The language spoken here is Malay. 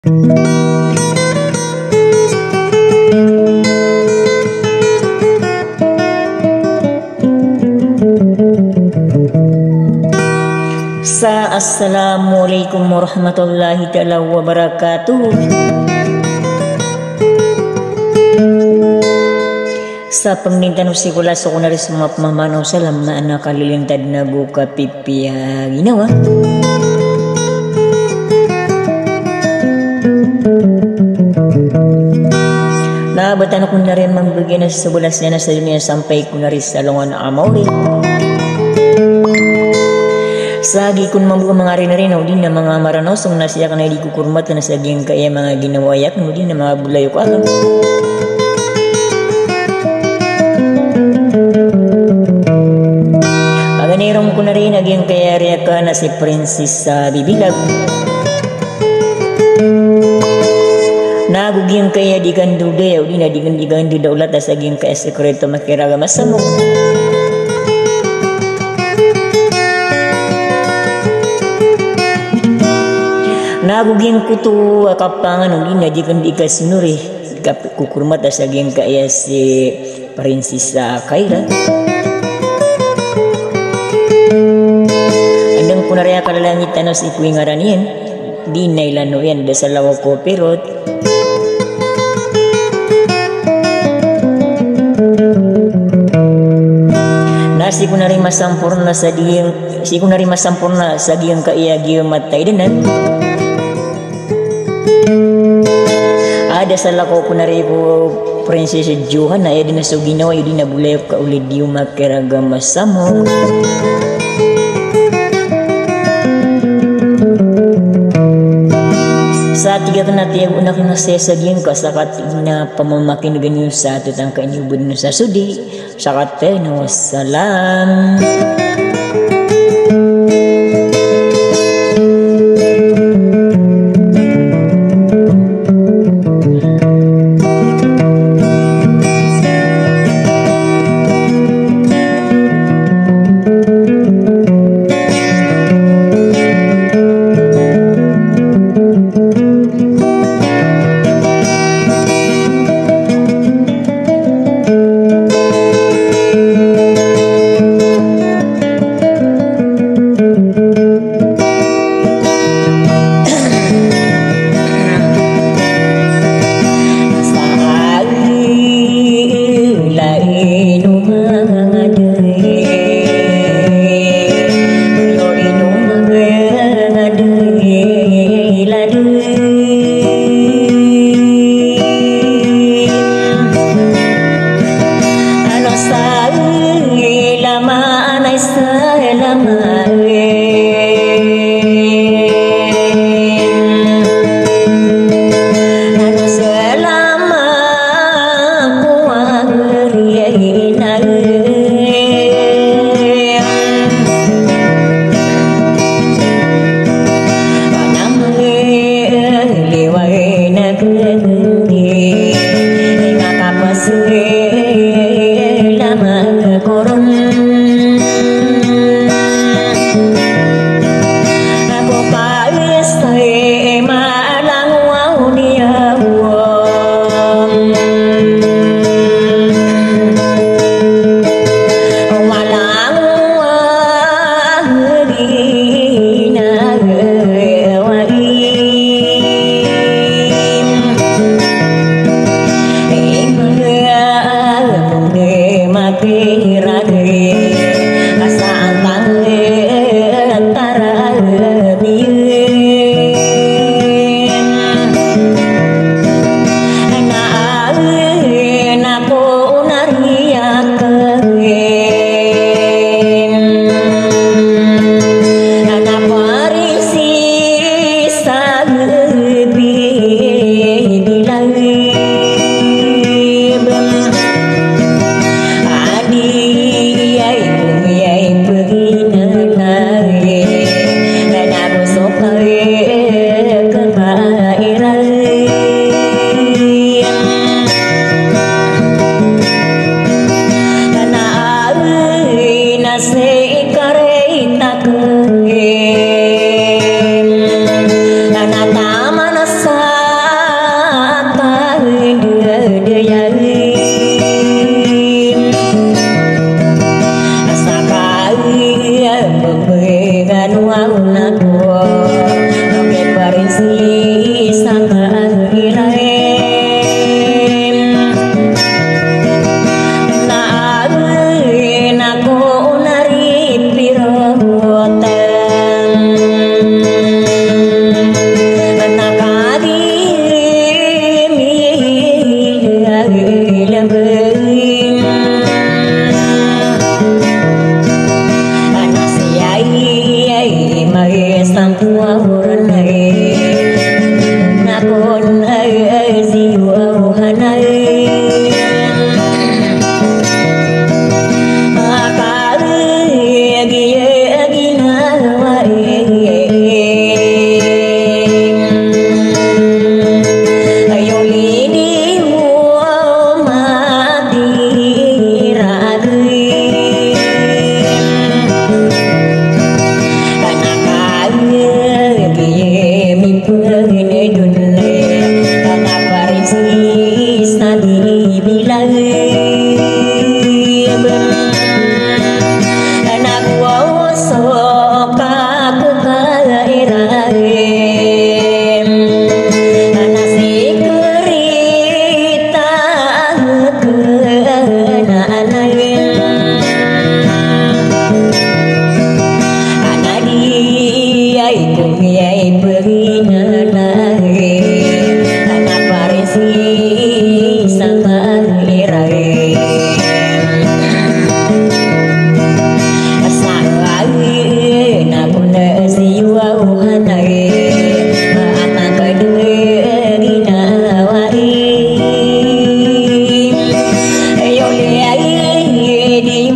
Assalamualaikum warahmatullahi taala wabarakatuh. Sa pangnintan usikula sa kunari sa mga pamamanaw sa lam na nakalilintad na buka pipiya ginawa. Nabatan ako na rin magbigay na sa bulas niya na sa dunia sampai ko na rin sa longan na amawin. Sagi kun mambuka mga rin o din na mga maranosong na siya ka na hindi kukurmat na sa giyang kaya mga ginawayak o din na mga bulayo ko alam. Paganirong ko na rin aging kaya rin ka na si Princess sa Bibilag. Nagugyang kaya di kandude o din na di kandude ulat sa aging kaya sekreto makiraga masamo. Nagugyang kutu kapangan ng ina di ka sinuri kukurmat sa aging kaya si Princess Kyra. Andang ko na rin kalalangitan na si Kuing Aranian di nailano yan da sa lawa ko pero nasi ko na rin masampurna sa diyang si ko na rin masampurna sa diyang kaya giyang matay dinan. Ada salah ko kunari ko Princess Johan na edin na so ginawa edin na bulay ka ulit di makiraga masamo. Sa tiga ka natin una kinasesagyan ka sakat na pamamakin ganyan sa tutang kanyubod na sa sudi sakat na wassalam. dunne kana parisis nadi bilang anak waso di